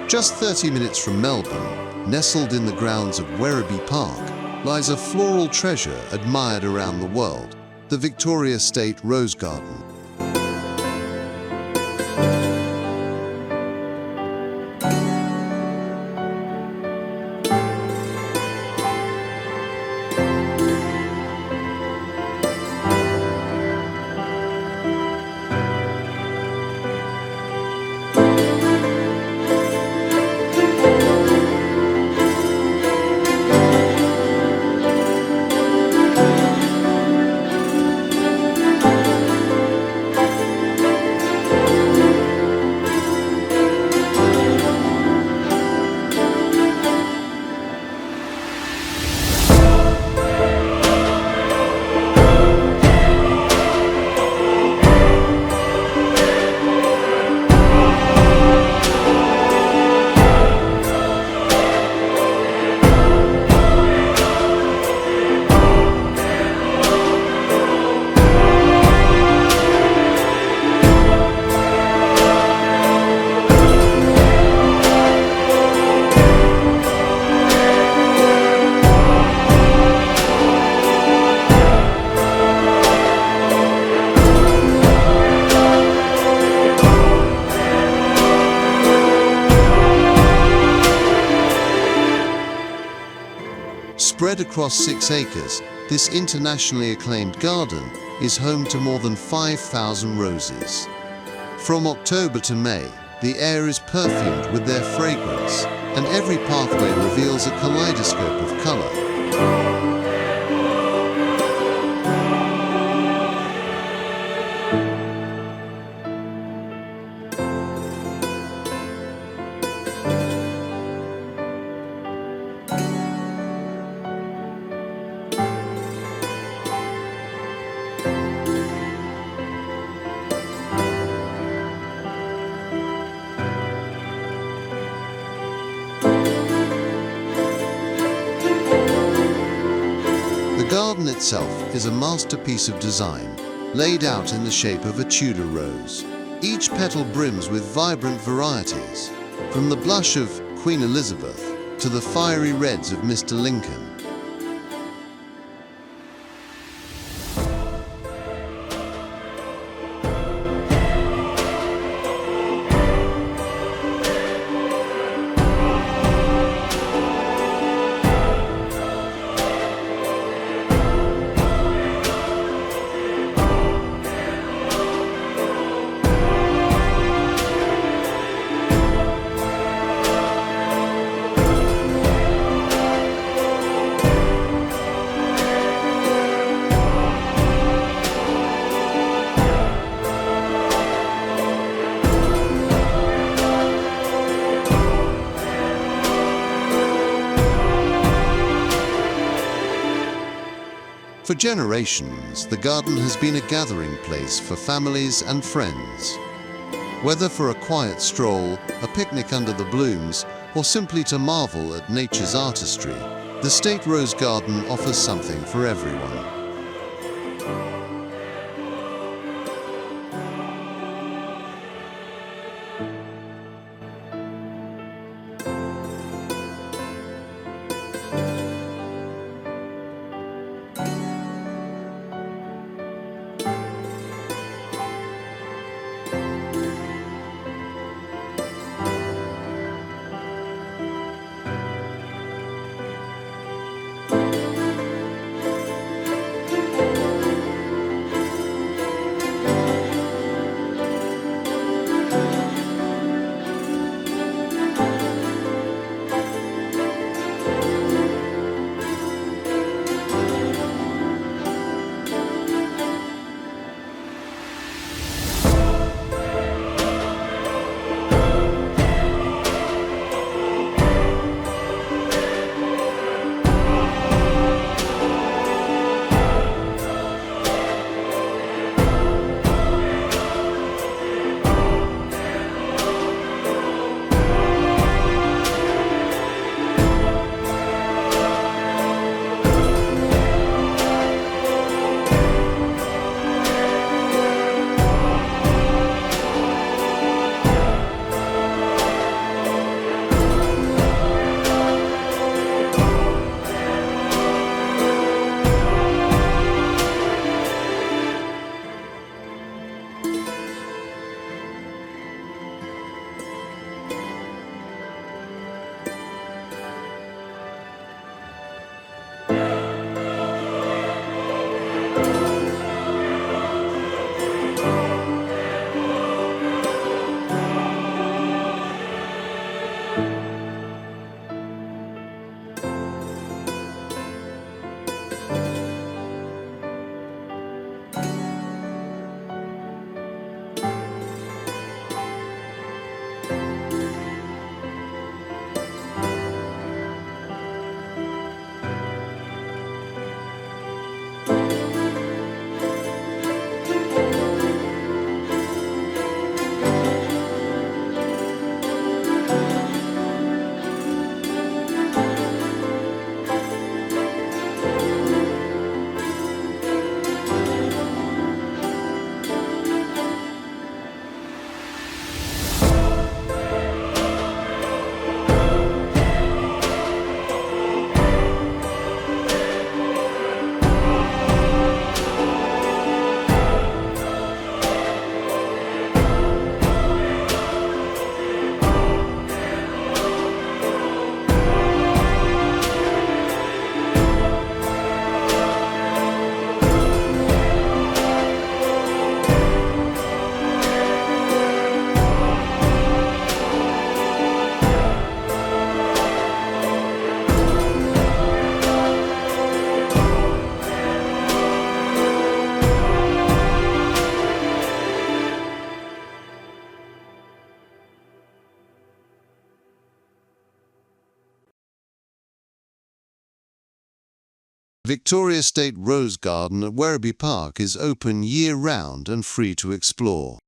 Just 30 minutes from Melbourne, nestled in the grounds of Werribee Park, lies a floral treasure admired around the world, the Victoria State Rose Garden. Spread across 6 acres, this internationally acclaimed garden is home to more than 5,000 roses. From October to May, the air is perfumed with their fragrance, and every pathway reveals a kaleidoscope of color. The garden itself is a masterpiece of design, laid out in the shape of a Tudor rose. Each petal brims with vibrant varieties, from the blush of Queen Elizabeth to the fiery reds of Mr. Lincoln. For generations, the garden has been a gathering place for families and friends. Whether for a quiet stroll, a picnic under the blooms, or simply to marvel at nature's artistry, the State Rose Garden offers something for everyone. Victoria State Rose Garden at Werribee Park is open year-round and free to explore.